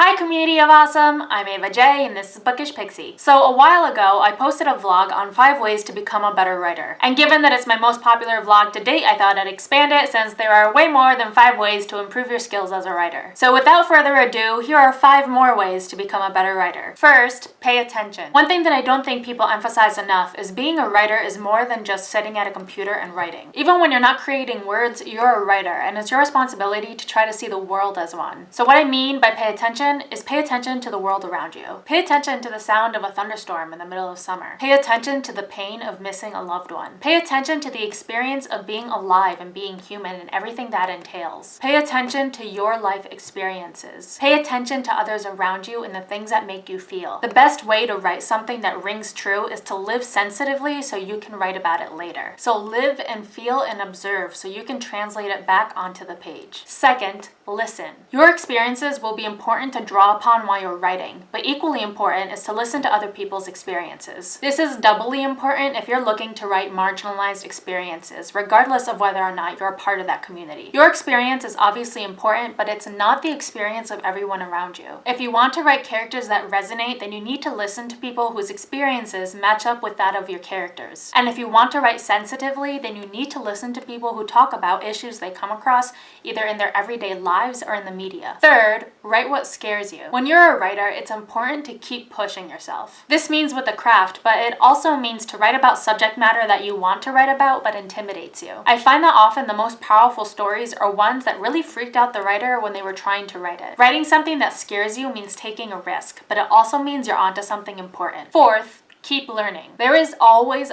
Hi community of awesome, I'm Ava J and this is Bookish Pixie. So a while ago, I posted a vlog on 5 ways to become a better writer. And given that it's my most popular vlog to date, I thought I'd expand it since there are way more than 5 ways to improve your skills as a writer. So without further ado, here are 5 more ways to become a better writer. First, pay attention. One thing that I don't think people emphasize enough is being a writer is more than just sitting at a computer and writing. Even when you're not creating words, you're a writer and it's your responsibility to try to see the world as one. So what I mean by pay attention is pay attention to the world around you. Pay attention to the sound of a thunderstorm in the middle of summer. Pay attention to the pain of missing a loved one. Pay attention to the experience of being alive and being human and everything that entails. Pay attention to your life experiences. Pay attention to others around you and the things that make you feel. The best way to write something that rings true is to live sensitively so you can write about it later. So live and feel and observe so you can translate it back onto the page. Second, listen. Your experiences will be important to draw upon while you're writing, but equally important is to listen to other people's experiences. This is doubly important if you're looking to write marginalized experiences, regardless of whether or not you're a part of that community. Your experience is obviously important, but it's not the experience of everyone around you. If you want to write characters that resonate, then you need to listen to people whose experiences match up with that of your characters. And if you want to write sensitively, then you need to listen to people who talk about issues they come across either in their everyday lives or in the media. Third, write what scares you. When you're a writer, it's important to keep pushing yourself. This means with the craft, but it also means to write about subject matter that you want to write about but intimidates you. I find that often the most powerful stories are ones that really freaked out the writer when they were trying to write it. Writing something that scares you means taking a risk, but it also means you're onto something important. Fourth, keep learning. There is always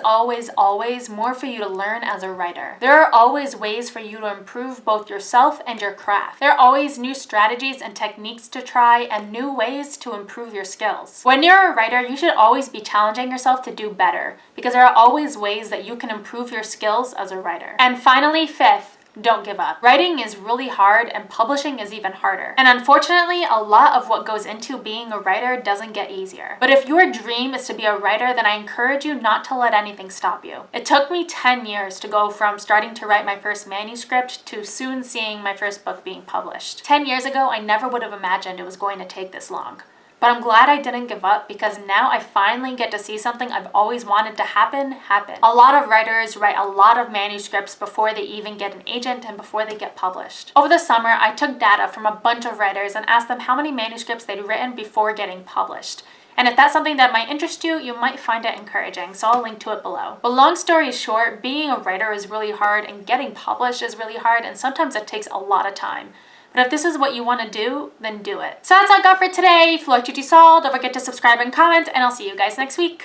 more for you to learn as a writer. There are always ways for you to improve both yourself and your craft. There are always new strategies and techniques to try and new ways to improve your skills. When you're a writer, you should always be challenging yourself to do better because there are always ways that you can improve your skills as a writer. And finally, fifth, don't give up. Writing is really hard and publishing is even harder. And unfortunately, a lot of what goes into being a writer doesn't get easier. But if your dream is to be a writer, then I encourage you not to let anything stop you. It took me 10 years to go from starting to write my first manuscript to soon seeing my first book being published. 10 years ago, I never would have imagined it was going to take this long. But I'm glad I didn't give up because now I finally get to see something I've always wanted to happen. A lot of writers write a lot of manuscripts before they even get an agent and before they get published. Over the summer, I took data from a bunch of writers and asked them how many manuscripts they'd written before getting published. And if that's something that might interest you, you might find it encouraging, so I'll link to it below. But long story short, being a writer is really hard and getting published is really hard and sometimes it takes a lot of time. But if this is what you want to do, then do it. So that's all I got for today. If you liked what you saw, don't forget to subscribe and comment, and I'll see you guys next week.